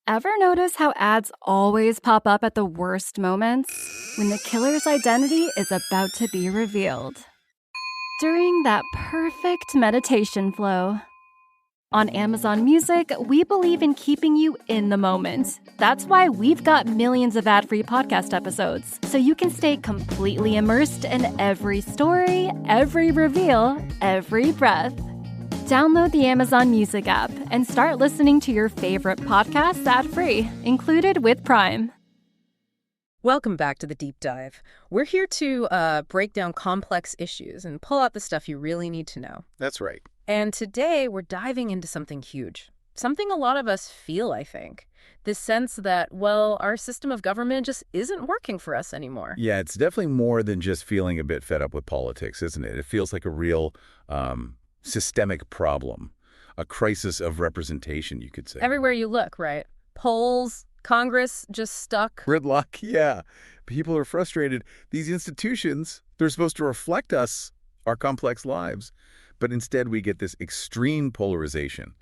Ever notice how ads always pop up at the worst moments? When the killer's identity is about to be revealed. During that perfect meditation flow. On Amazon Music, we believe in keeping you in the moment. That's why we've got millions of ad-free podcast episodes, so you can stay completely immersed in every story, every reveal, every breath. Download the Amazon Music app and start listening to your favorite podcasts ad-free, included with Prime. Welcome back to The Deep Dive. We're here to break down complex issues and pull out the stuff you really need to know. That's right. And today we're diving into something huge. Something a lot of us feel, I think. This sense that, well, our system of government just isn't working for us anymore. Yeah, it's definitely more than just feeling a bit fed up with politics, isn't it? It feels like a real systemic problem, a crisis of representation, you could say. Everywhere you look, right? Polls, Congress just stuck. Gridlock, yeah. People are frustrated. These institutions, they're supposed to reflect us, our complex lives, but instead we get this extreme polarization.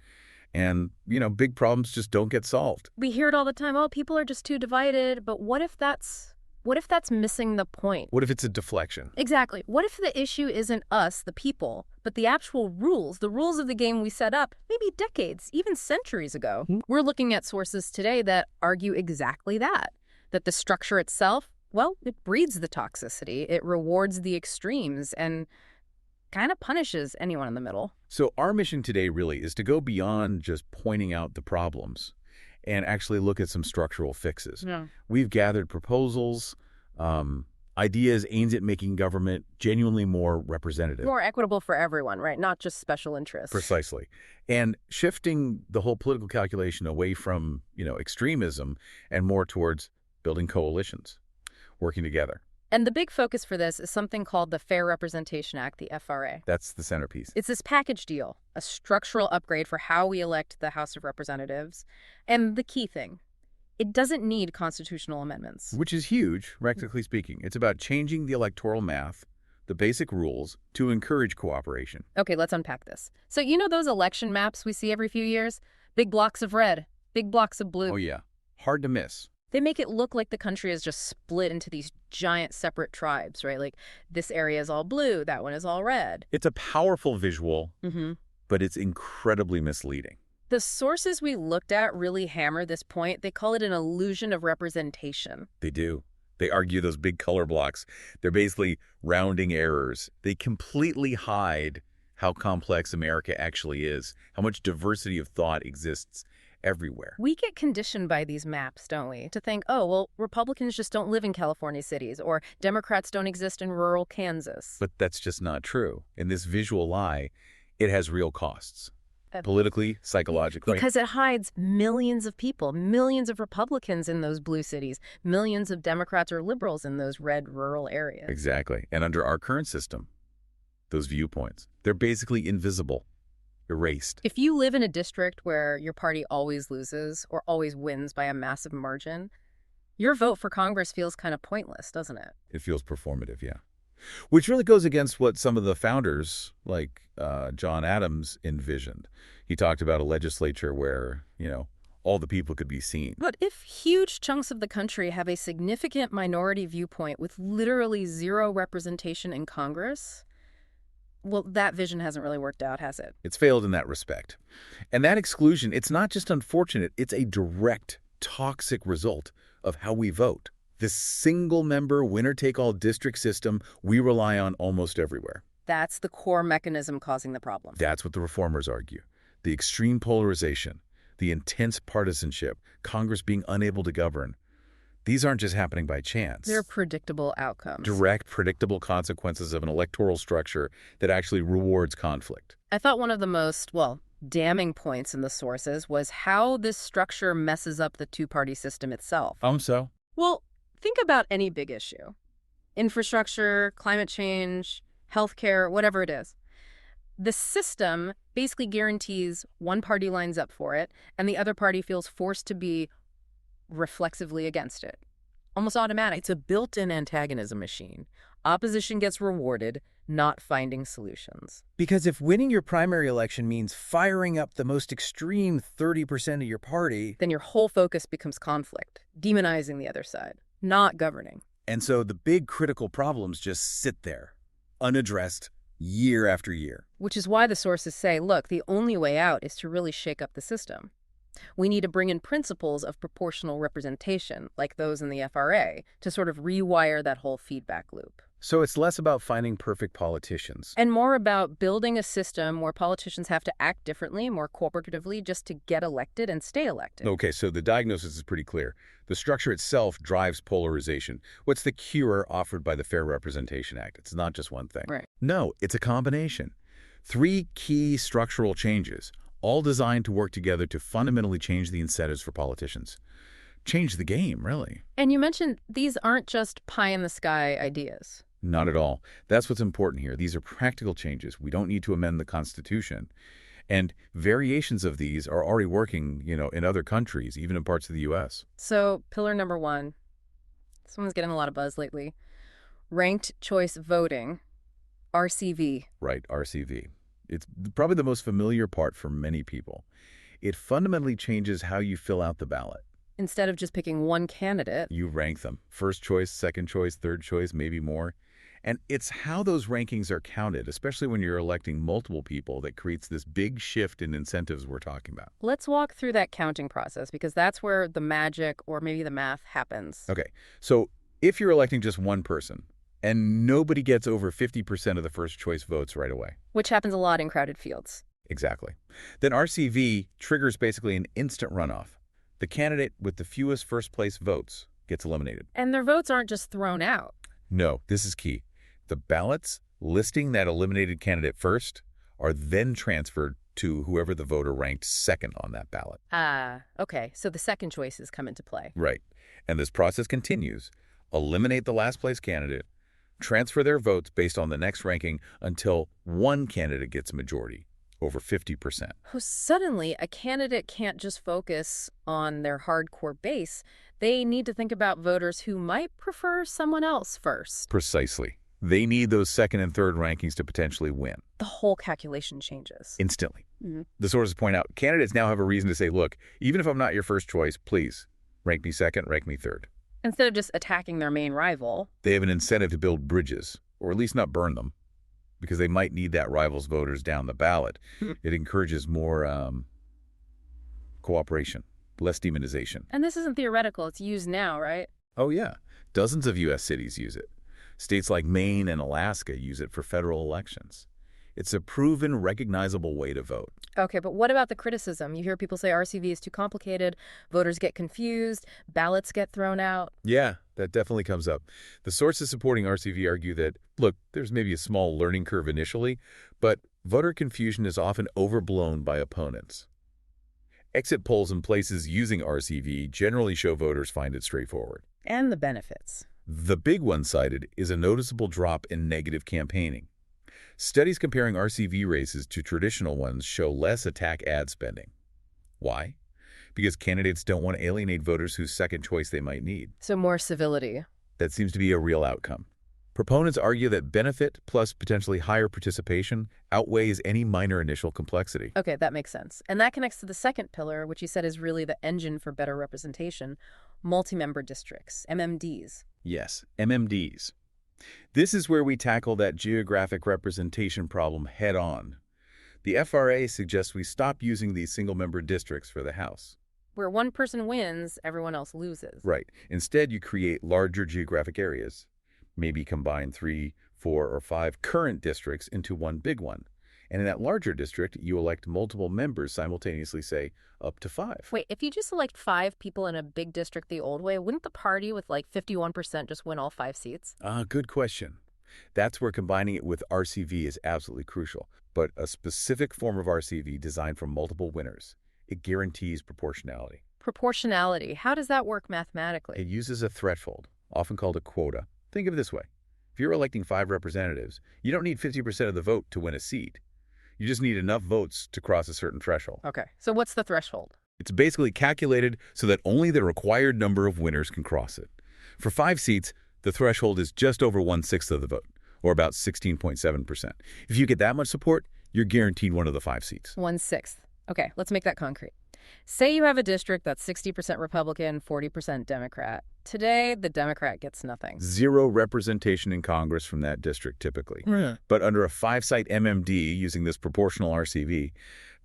And, big problems just don't get solved. We hear it all the time. Oh, people are just too divided. But what if that's missing the point? What if it's a deflection? Exactly. What if the issue isn't us, the people, but the actual rules, the rules of the game we set up maybe decades, even centuries ago? We're looking at sources today that argue exactly that the structure itself, well, it breeds the toxicity, it rewards the extremes, and kind of punishes anyone in the middle. So our mission today really is to go beyond just pointing out the problems and actually look at some structural fixes. Yeah. We've gathered proposals, ideas aimed at making government genuinely more representative. More equitable for everyone, right? Not just special interests. Precisely. And shifting the whole political calculation away from, extremism and more towards building coalitions, working together. And the big focus for this is something called the Fair Representation Act, the FRA. That's the centerpiece. It's this package deal, a structural upgrade for how we elect the House of Representatives. And the key thing, it doesn't need constitutional amendments. Which is huge, practically speaking. It's about changing the electoral math, the basic rules, to encourage cooperation. Okay, let's unpack this. So those election maps we see every few years? Big blocks of red, big blocks of blue. Oh, yeah. Hard to miss. They make it look like the country is just split into these giant separate tribes, right? Like this area is all blue, that one is all red. It's a powerful visual, but it's incredibly misleading. The sources we looked at really hammer this point. They call it an illusion of representation. They do. They argue those big color blocks. They're basically rounding errors. They completely hide how complex America actually is, how much diversity of thought exists everywhere. We get conditioned by these maps, don't we? To think, oh, well, Republicans just don't live in California cities, or Democrats don't exist in rural Kansas. But that's just not true. In this visual lie, it has real costs. Politically, psychologically. Because it hides millions of people, millions of Republicans in those blue cities, millions of Democrats or liberals in those red rural areas. Exactly. And under our current system, those viewpoints, they're basically invisible. Erased. If you live in a district where your party always loses or always wins by a massive margin, your vote for Congress feels kind of pointless, doesn't it? It feels performative, yeah. Which really goes against what some of the founders, like John Adams, envisioned. He talked about a legislature where, all the people could be seen. But if huge chunks of the country have a significant minority viewpoint with literally zero representation in Congress, well, that vision hasn't really worked out, has it? It's failed in that respect. And that exclusion, it's not just unfortunate, it's a direct, toxic result of how we vote. This single-member, winner-take-all district system we rely on almost everywhere. That's the core mechanism causing the problem. That's what the reformers argue. The extreme polarization, the intense partisanship, Congress being unable to govern. These aren't just happening by chance. They're predictable outcomes. Direct, predictable consequences of an electoral structure that actually rewards conflict. I thought one of the most, damning points in the sources was how this structure messes up the two-party system itself. So? Well, think about any big issue. Infrastructure, climate change, healthcare, whatever it is. The system basically guarantees one party lines up for it, and the other party feels forced to be reflexively against it. Almost automatic. It's a built-in antagonism machine. Opposition gets rewarded, not finding solutions. Because if winning your primary election means firing up the most extreme 30% of your party, Then your whole focus becomes conflict, demonizing the other side, not governing. And so the big critical problems just sit there, unaddressed, year after year. Which is why the sources say, look, the only way out is to really shake up the system. We need to bring in principles of proportional representation, like those in the FRA, to sort of rewire that whole feedback loop. So it's less about finding perfect politicians. And more about building a system where politicians have to act differently, more cooperatively, just to get elected and stay elected. Okay, so the diagnosis is pretty clear. The structure itself drives polarization. What's the cure offered by the Fair Representation Act? It's not just one thing. Right. No, it's a combination. 3 key structural changes, all designed to work together to fundamentally change the incentives for politicians. Change the game, really. And you mentioned these aren't just pie-in-the-sky ideas. Not at all. That's what's important here. These are practical changes. We don't need to amend the Constitution. And variations of these are already working, in other countries, even in parts of the U.S. So, pillar number 1, this one's getting a lot of buzz lately. Ranked choice voting, RCV. Right, RCV. It's probably the most familiar part for many people. It fundamentally changes how you fill out the ballot. Instead of just picking one candidate, You rank them. First choice, second choice, third choice, maybe more. And it's how those rankings are counted, especially when you're electing multiple people, that creates this big shift in incentives we're talking about. let's walk through that counting process because that's where the magic or maybe the math happens. Okay, so if you're electing just one person and nobody gets over 50% of the first choice votes right away, Which happens a lot in crowded fields. exactly, then RCV triggers basically an instant runoff. The candidate with the fewest first place votes gets eliminated. And their votes aren't just thrown out. No, this is key. The ballots listing that eliminated candidate first are then transferred to whoever the voter ranked second on that ballot. Okay, so the second choices come into play. Right. And this process continues. Eliminate the last place candidate, transfer their votes based on the next ranking until one candidate gets a majority, over 50%. Oh, suddenly, a candidate can't just focus on their hardcore base. They need to think about voters who might prefer someone else first. Precisely. They need those second and third rankings to potentially win. The whole calculation changes. Instantly. Mhm. The sources point out, candidates now have a reason to say, look, even if I'm not your first choice, please rank me second, rank me third. Instead of just attacking their main rival. They have an incentive to build bridges, or at least not burn them, because they might need that rival's voters down the ballot. It encourages more cooperation, less demonization. And this isn't theoretical. It's used now, right? Oh, yeah. Dozens of U.S. cities use it. States like Maine and Alaska use it for federal elections. It's a proven, recognizable way to vote. Okay, but what about the criticism? You hear people say RCV is too complicated, voters get confused, ballots get thrown out. Yeah, that definitely comes up. The sources supporting RCV argue that, look, there's maybe a small learning curve initially, but voter confusion is often overblown by opponents. Exit polls in places using RCV generally show voters find it straightforward. And the benefits. The big one cited is a noticeable drop in negative campaigning. Studies comparing RCV races to traditional ones show less attack ad spending. Why? Because candidates don't want to alienate voters whose second choice they might need. So more civility. That seems to be a real outcome. Proponents argue that benefit plus potentially higher participation outweighs any minor initial complexity. Okay, that makes sense. And that connects to the second pillar, which you said is really the engine for better representation, multi-member districts, MMDs. Yes, MMDs. This is where we tackle that geographic representation problem head-on. The FRA suggests we stop using these single-member districts for the House. Where one person wins, everyone else loses. Right. Instead, you create larger geographic areas. Maybe combine 3, 4, or 5 current districts into one big one. And in that larger district, you elect multiple members simultaneously, say, up to 5. Wait, if you just elect 5 people in a big district the old way, wouldn't the party with like 51% just win all 5 seats? Good question. That's where combining it with RCV is absolutely crucial. But a specific form of RCV designed for multiple winners. It guarantees proportionality. Proportionality. How does that work mathematically? It uses a threshold, often called a quota. Think of it this way. If you're electing 5 representatives, you don't need 50% of the vote to win a seat. You just need enough votes to cross a certain threshold. Okay, so what's the threshold? It's basically calculated so that only the required number of winners can cross it. For 5 seats, the threshold is just over 1/6 of the vote. or about 16.7%. If you get that much support, you're guaranteed one of the 5 seats. 1/6. Okay, let's make that concrete. Say you have a district that's 60% Republican, 40% Democrat. Today, the Democrat gets nothing. Zero representation in Congress from that district, typically. Yeah. But under a 5-site MMD, using this proportional RCV,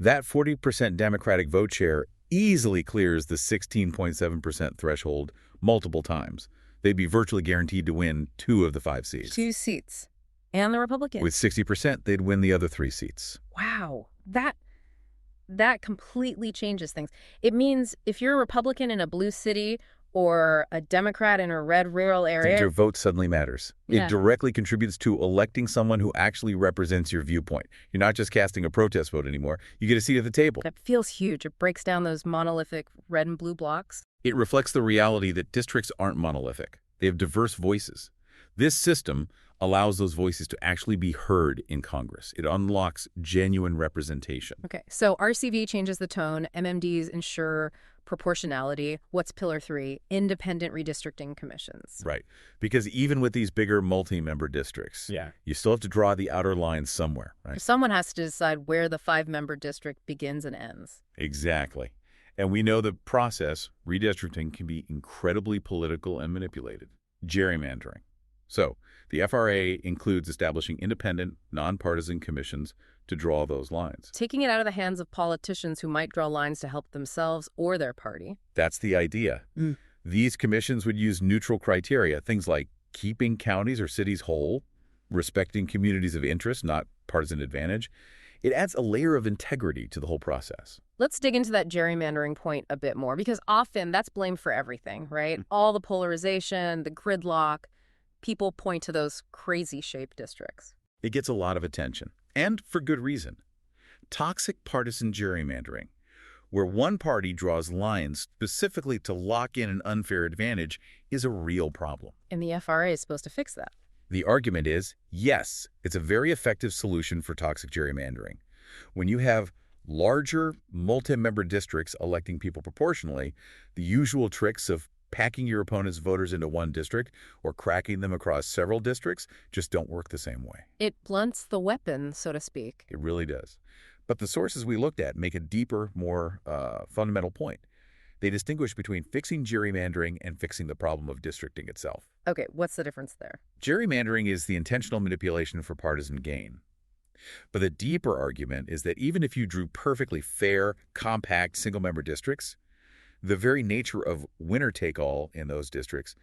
that 40% Democratic vote share easily clears the 16.7% threshold multiple times. They'd be virtually guaranteed to win 2 of the 5 seats. 2 seats. And the Republicans. With 60%, they'd win the other 3 seats. Wow. That completely changes things. It means if you're a Republican in a blue city or a Democrat in a red rural area, Your vote suddenly matters. Yeah. It directly contributes to electing someone who actually represents your viewpoint. You're not just casting a protest vote anymore. You get a seat at the table. that feels huge. It breaks down those monolithic red and blue blocks. It reflects the reality that districts aren't monolithic. They have diverse voices. This system allows those voices to actually be heard in Congress. It unlocks genuine representation. Okay, so RCV changes the tone. MMDs ensure proportionality. What's Pillar 3? Independent redistricting commissions. Right. Because even with these bigger multi-member districts, you still have to draw the outer lines somewhere, right? Someone has to decide where the 5-member district begins and ends. Exactly. And we know the process, redistricting, can be incredibly political and manipulated. Gerrymandering. So, the FRA includes establishing independent, nonpartisan commissions to draw those lines. Taking it out of the hands of politicians who might draw lines to help themselves or their party. That's the idea. These commissions would use neutral criteria, things like keeping counties or cities whole, respecting communities of interest, not partisan advantage. It adds a layer of integrity to the whole process. Let's dig into that gerrymandering point a bit more, because often that's blamed for everything, right? All the polarization, the gridlock. People point to those crazy-shaped districts. It gets a lot of attention, and for good reason. Toxic partisan gerrymandering, where one party draws lines specifically to lock in an unfair advantage, is a real problem. And the FRA is supposed to fix that. The argument is, yes, it's a very effective solution for toxic gerrymandering. When you have larger, multi-member districts electing people proportionally, the usual tricks of packing your opponent's voters into one district or cracking them across several districts just don't work the same way. It blunts the weapon, so to speak. It really does. But the sources we looked at make a deeper, more fundamental point. They distinguish between fixing gerrymandering and fixing the problem of districting itself. Okay, what's the difference there? Gerrymandering is the intentional manipulation for partisan gain. But the deeper argument is that even if you drew perfectly fair, compact, single-member districts, the very nature of winner-take-all in those districts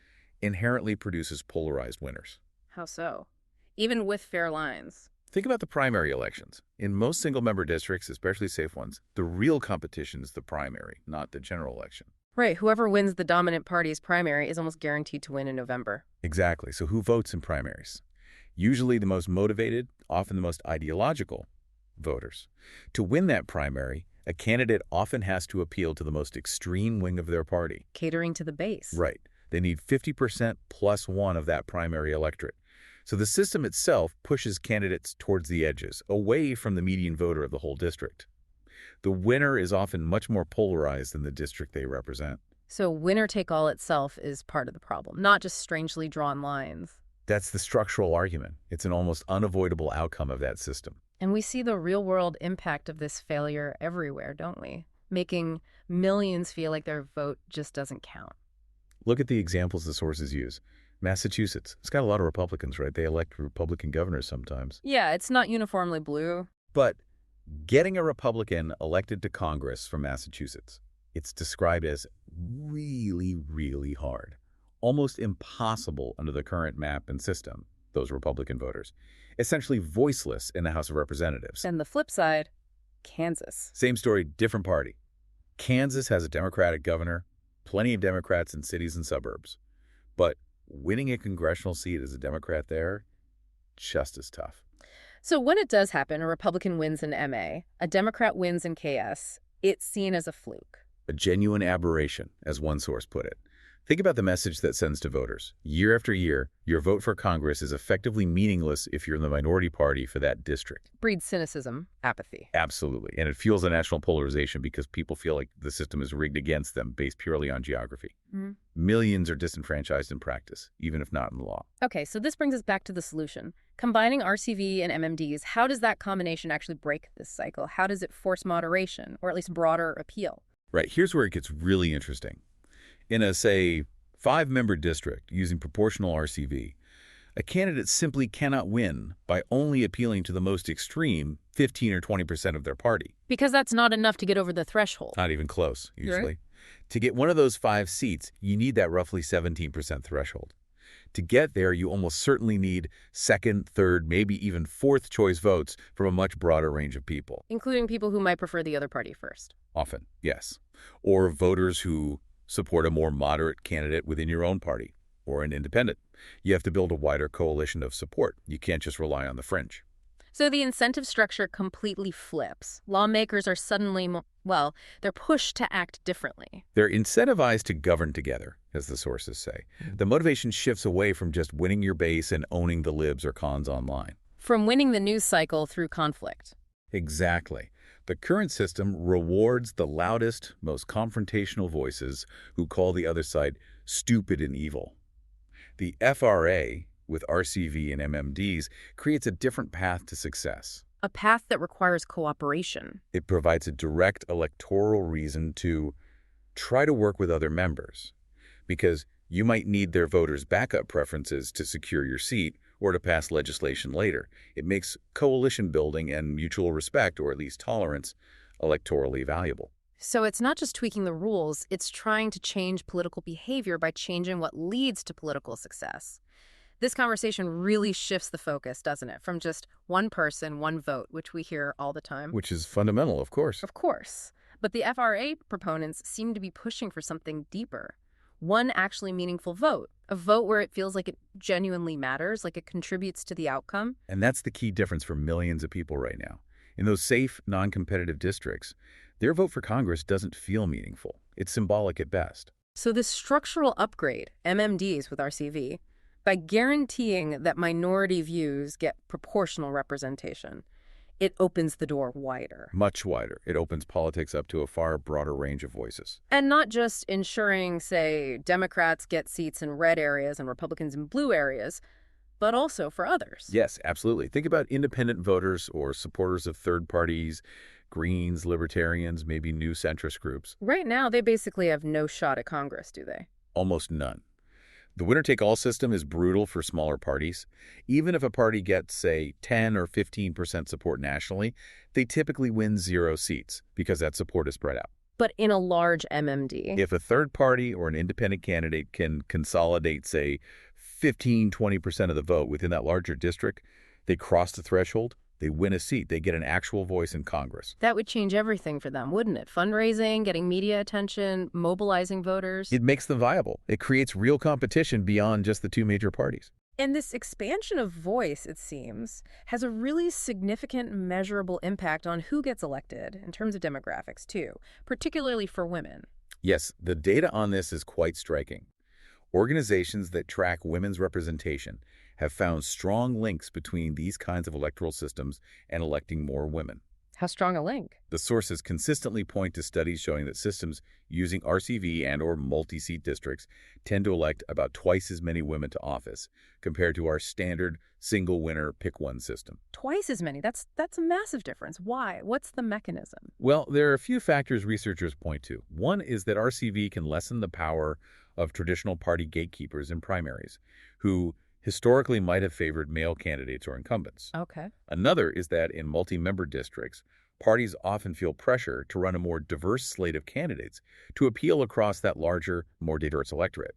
inherently produces polarized winners. How so? Even with fair lines. Think about the primary elections. In most single-member districts, especially safe ones, the real competition is the primary, not the general election. Right, whoever wins the dominant party's primary is almost guaranteed to win in November. Exactly. So who votes in primaries? Usually the most motivated, often the most ideological voters. To win that primary, a candidate often has to appeal to the most extreme wing of their party. Catering to the base. Right. They need 50% plus 1 of that primary electorate. So the system itself pushes candidates towards the edges, away from the median voter of the whole district. The winner is often much more polarized than the district they represent. So winner-take-all itself is part of the problem, not just strangely drawn lines. That's the structural argument. It's an almost unavoidable outcome of that system. And we see the real-world impact of this failure everywhere, don't we? Making millions feel like their vote just doesn't count. Look at the examples the sources use. Massachusetts. It's got a lot of Republicans, right? They elect Republican governors sometimes. Yeah, it's not uniformly blue. But getting a Republican elected to Congress from Massachusetts, it's described as really, really hard. Almost impossible under the current map and system, those Republican voters. Essentially voiceless in the House of Representatives. And the flip side, Kansas. Same story, different party. Kansas has a Democratic governor, plenty of Democrats in cities and suburbs. But winning a congressional seat as a Democrat there, just as tough. So when it does happen, a Republican wins in MA, a Democrat wins in KS, it's seen as a fluke. A genuine aberration, as one source put it. Think about the message that sends to voters. Year after year, your vote for Congress is effectively meaningless if you're in the minority party for that district. Breeds cynicism, apathy. Absolutely. And it fuels a national polarization because people feel like the system is rigged against them based purely on geography. Millions are disenfranchised in practice, even if not in law. Okay, so this brings us back to the solution. Combining RCV and MMDs, how does that combination actually break this cycle? How does it force moderation, or at least broader appeal? Right, here's where it gets really interesting. In a, say, 5-member district using proportional RCV, a candidate simply cannot win by only appealing to the most extreme 15 or 20% of their party. Because that's not enough to get over the threshold. Not even close, usually. Right. To get one of those 5 seats, you need that roughly 17% threshold. To get there, you almost certainly need second, third, maybe even fourth choice votes from a much broader range of people. Including people who might prefer the other party first. Often, yes. Or voters who support a more moderate candidate within your own party, or an independent. You have to build a wider coalition of support. You can't just rely on the fringe. So the incentive structure completely flips. Lawmakers are suddenly, well, they're pushed to act differently. They're incentivized to govern together, as the sources say. The motivation shifts away from just winning your base and owning the libs or cons online. From winning the news cycle through conflict. Exactly. The current system rewards the loudest, most confrontational voices who call the other side stupid and evil. The FRA, with RCV and MMDs, creates a different path to success. A path that requires cooperation. It provides a direct electoral reason to try to work with other members, because you might need their voters' backup preferences to secure your seat or to pass legislation later. It makes coalition building and mutual respect, or at least tolerance, electorally valuable. So it's not just tweaking the rules, it's trying to change political behavior by changing what leads to political success. This conversation really shifts the focus, doesn't it? From just one person, one vote, which we hear all the time. Which is fundamental, of course. Of course. But the FRA proponents seem to be pushing for something deeper. One actually meaningful vote. A vote where it feels like it genuinely matters, like it contributes to the outcome. And that's the key difference for millions of people right now. In those safe, non-competitive districts, their vote for Congress doesn't feel meaningful. It's symbolic at best. So this structural upgrade, MMDs with RCV, by guaranteeing that minority views get proportional representation, it opens the door wider. Much wider. It opens politics up to a far broader range of voices. And not just ensuring, say, Democrats get seats in red areas and Republicans in blue areas, but also for others. Yes, absolutely. Think about independent voters or supporters of third parties, Greens, Libertarians, maybe new centrist groups. Right now, they basically have no shot at Congress, do they? Almost none. The winner-take-all system is brutal for smaller parties. Even if a party gets, say, 10 or 15% support nationally, they typically win 0 seats because that support is spread out. But in a large MMD. If a third party or an independent candidate can consolidate, say, 15, 20% of the vote within that larger district, they cross the threshold, they win a seat, they get an actual voice in Congress. That would change everything for them, wouldn't it? Fundraising, getting media attention, mobilizing voters. It makes them viable. It creates real competition beyond just the 2 major parties. And this expansion of voice, it seems, has a really significant measurable impact on who gets elected in terms of demographics, too, particularly for women. Yes, the data on this is quite striking. Organizations that track women's representation have found strong links between these kinds of electoral systems and electing more women. How strong a link? The sources consistently point to studies showing that systems using RCV and or multi-seat districts tend to elect about twice as many women to office compared to our standard single winner pick one system. Twice as many. That's a massive difference. Why? What's the mechanism? Well, there are a few factors researchers point to. One is that RCV can lessen the power of traditional party gatekeepers in primaries, who historically might have favored male candidates or incumbents. Okay. Another is that in multi-member districts, parties often feel pressure to run a more diverse slate of candidates to appeal across that larger, more diverse electorate.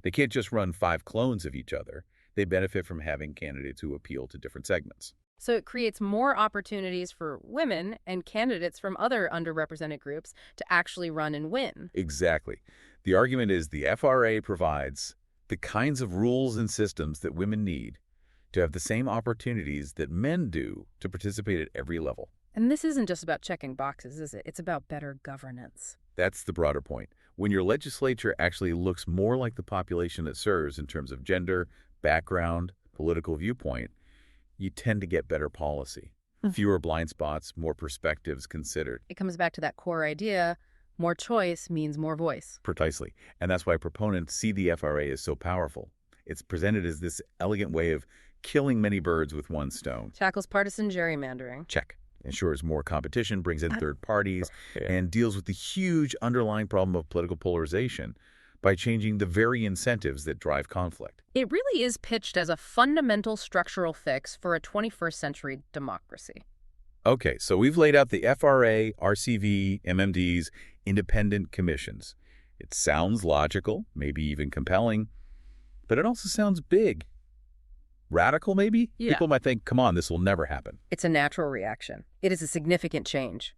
They can't just run 5 clones of each other. They benefit from having candidates who appeal to different segments. So it creates more opportunities for women and candidates from other underrepresented groups to actually run and win. Exactly. The argument is the FRA provides the kinds of rules and systems that women need to have the same opportunities that men do to participate at every level. And this isn't just about checking boxes, is it? It's about better governance. That's the broader point. When your legislature actually looks more like the population it serves in terms of gender, background, political viewpoint, you tend to get better policy. Fewer blind spots, more perspectives considered. It comes back to that core idea, More choice means more voice. Precisely. And that's why proponents see the FRA as so powerful. It's presented as this elegant way of killing many birds with one stone. Tackles partisan gerrymandering. Check. Ensures more competition, brings in third parties, and deals with the huge underlying problem of political polarization by changing the very incentives that drive conflict. It really is pitched as a fundamental structural fix for a 21st century democracy. Okay, so we've laid out the FRA, RCV, MMDs, independent commissions. It sounds logical, maybe even compelling, but it also sounds big. Radical, maybe? Yeah. People might think, come on, this will never happen. It's a natural reaction. It is a significant change.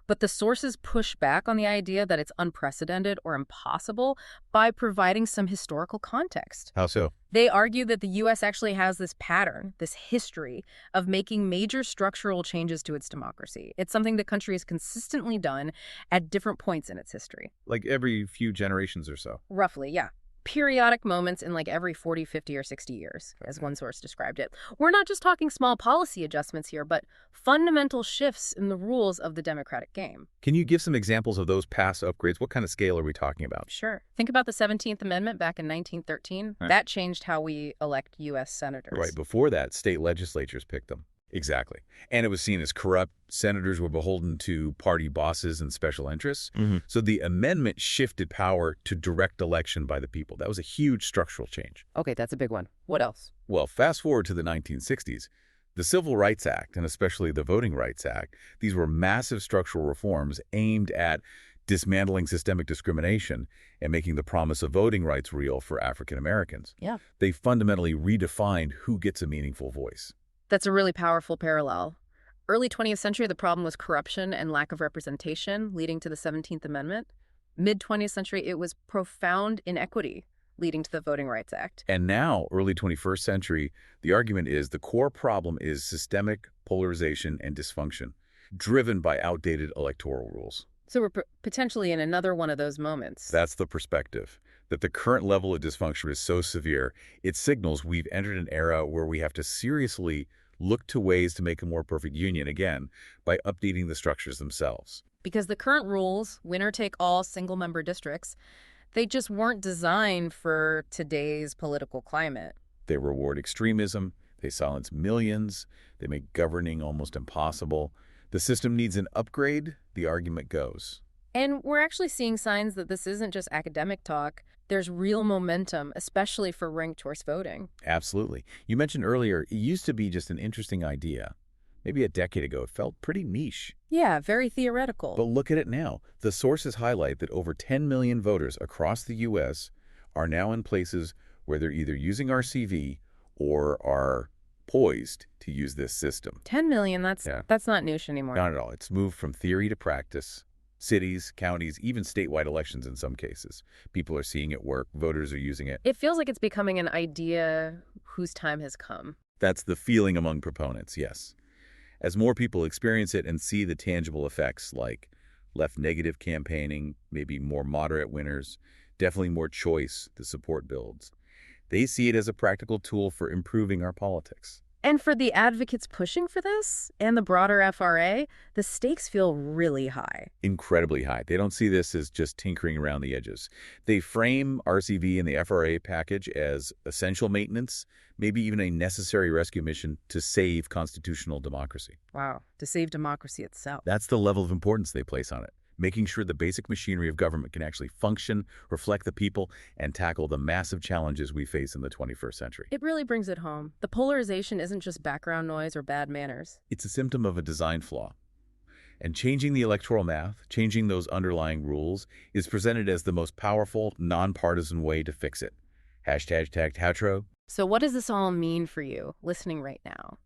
But the sources push back on the idea that it's unprecedented or impossible by providing some historical context. How so? They argue that the U.S. actually has this pattern, this history, of making major structural changes to its democracy. It's something the country has consistently done at different points in its history. Like every few generations or so. Roughly, yeah. Periodic moments in like every 40, 50, or 60 years, as one source described it. We're not just talking small policy adjustments here, but fundamental shifts in the rules of the democratic game. Can you give some examples of those past upgrades? What kind of scale are we talking about? Sure. Think about the 17th Amendment back in 1913. Right. That changed how we elect U.S. senators. Right. Before that, state legislatures picked them. Exactly. And it was seen as corrupt. Senators were beholden to party bosses and special interests. So the amendment shifted power to direct election by the people. That was a huge structural change. Okay, that's a big one. What else? Well, fast forward to the 1960s. The Civil Rights Act, and especially the Voting Rights Act, these were massive structural reforms aimed at dismantling systemic discrimination and making the promise of voting rights real for African Americans. Yeah. They fundamentally redefined who gets a meaningful voice. That's a really powerful parallel. Early 20th century, the problem was corruption and lack of representation, leading to the 17th Amendment. Mid-20th century, it was profound inequity, leading to the Voting Rights Act. And now, early 21st century, the argument is the core problem is systemic polarization and dysfunction, driven by outdated electoral rules. So we're potentially in another one of those moments. That's the perspective, that the current level of dysfunction is so severe, it signals we've entered an era where we have to seriously look to ways to make a more perfect union again by updating the structures themselves. Because the current rules, winner-take-all single-member districts, they just weren't designed for today's political climate. They reward extremism, they silence millions, they make governing almost impossible. The system needs an upgrade, the argument goes. And we're actually seeing signs that this isn't just academic talk. There's real momentum, especially for ranked choice voting. Absolutely. You mentioned earlier, it used to be just an interesting idea. Maybe a decade ago, it felt pretty niche. Yeah, very theoretical. But look at it now. The sources highlight that over 10 million voters across the U.S. are now in places where they're either using RCV or are poised to use this system. 10 million, that's not niche anymore. Not at all. It's moved from theory to practice. Cities, counties, even statewide elections in some cases. People are seeing it work. Voters are using it. It feels like it's becoming an idea whose time has come. That's the feeling among proponents, yes. As more people experience it and see the tangible effects like left negative campaigning, maybe more moderate winners, definitely more choice, the support builds. They see it as a practical tool for improving our politics. And for the advocates pushing for this and the broader FRA, the stakes feel really high. Incredibly high. They don't see this as just tinkering around the edges. They frame RCV and the FRA package as essential maintenance, maybe even a necessary rescue mission to save constitutional democracy. Wow, to save democracy itself. That's the level of importance they place on it, making sure the basic machinery of government can actually function, reflect the people, and tackle the massive challenges we face in the 21st century. It really brings it home. The polarization isn't just background noise or bad manners. It's a symptom of a design flaw. And changing the electoral math, changing those underlying rules, is presented as the most powerful, nonpartisan way to fix it. #TagTatro. So what does this all mean for you, listening right now?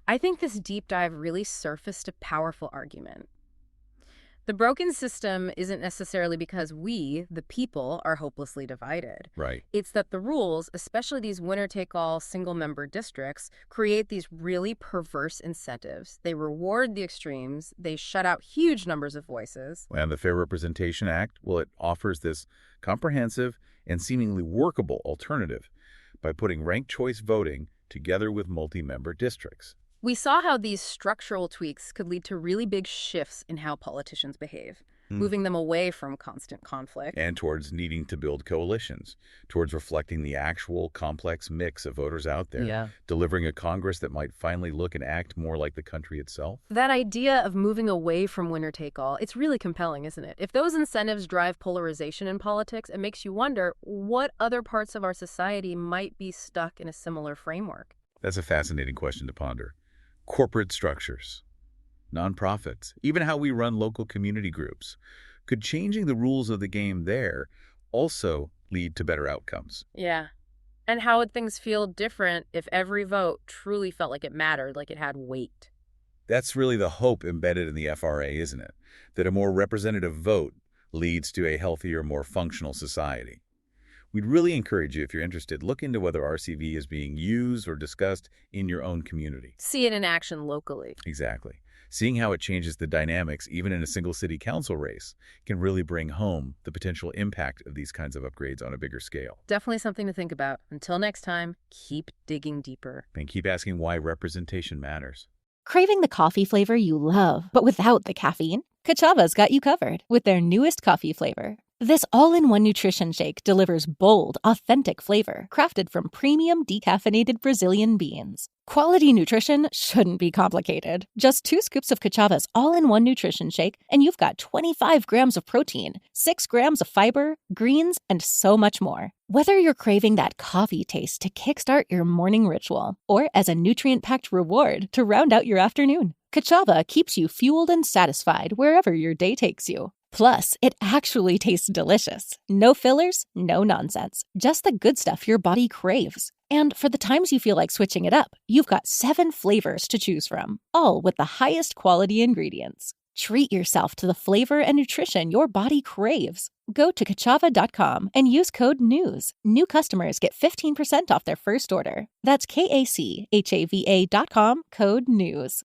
I think this deep dive really surfaced a powerful argument. The broken system isn't necessarily because we, the people, are hopelessly divided. Right. It's that the rules, especially these winner-take-all single-member districts, create these really perverse incentives. They reward the extremes. They shut out huge numbers of voices. And the Fair Representation Act, well, it offers this comprehensive and seemingly workable alternative by putting ranked choice voting together with multi-member districts. We saw how these structural tweaks could lead to really big shifts in how politicians behave. moving them away from constant conflict. And towards needing to build coalitions, towards reflecting the actual complex mix of voters out there, delivering a Congress that might finally look and act more like the country itself. That idea of moving away from winner-take-all, it's really compelling, isn't it? If those incentives drive polarization in politics, it makes you wonder what other parts of our society might be stuck in a similar framework. That's a fascinating question to ponder. Corporate structures, nonprofits, even how we run local community groups. Could changing the rules of the game there also lead to better outcomes? Yeah. And how would things feel different if every vote truly felt like it mattered, like it had weight? That's really the hope embedded in the FRA, isn't it? That a more representative vote leads to a healthier, more functional society. We'd really encourage you, if you're interested, look into whether RCV is being used or discussed in your own community. See it in action locally. Exactly. Seeing how it changes the dynamics, even in a single city council race, can really bring home the potential impact of these kinds of upgrades on a bigger scale. Definitely something to think about. Until next time, keep digging deeper. And keep asking why representation matters. Craving the coffee flavor you love, but without the caffeine? Kachava's got you covered with their newest coffee flavor. This all-in-one nutrition shake delivers bold, authentic flavor crafted from premium decaffeinated Brazilian beans. Quality nutrition shouldn't be complicated. Just 2 scoops of Kachava's all-in-one nutrition shake, and you've got 25 grams of protein, 6 grams of fiber, greens, and so much more. Whether you're craving that coffee taste to kickstart your morning ritual, or as a nutrient-packed reward to round out your afternoon, Kachava keeps you fueled and satisfied wherever your day takes you. Plus, it actually tastes delicious. No fillers, no nonsense. Just the good stuff your body craves. And for the times you feel like switching it up, you've got 7 flavors to choose from, all with the highest quality ingredients. Treat yourself to the flavor and nutrition your body craves. Go to Kachava.com and use code NEWS. New customers get 15% off their first order. That's KACHAVA.com, code NEWS.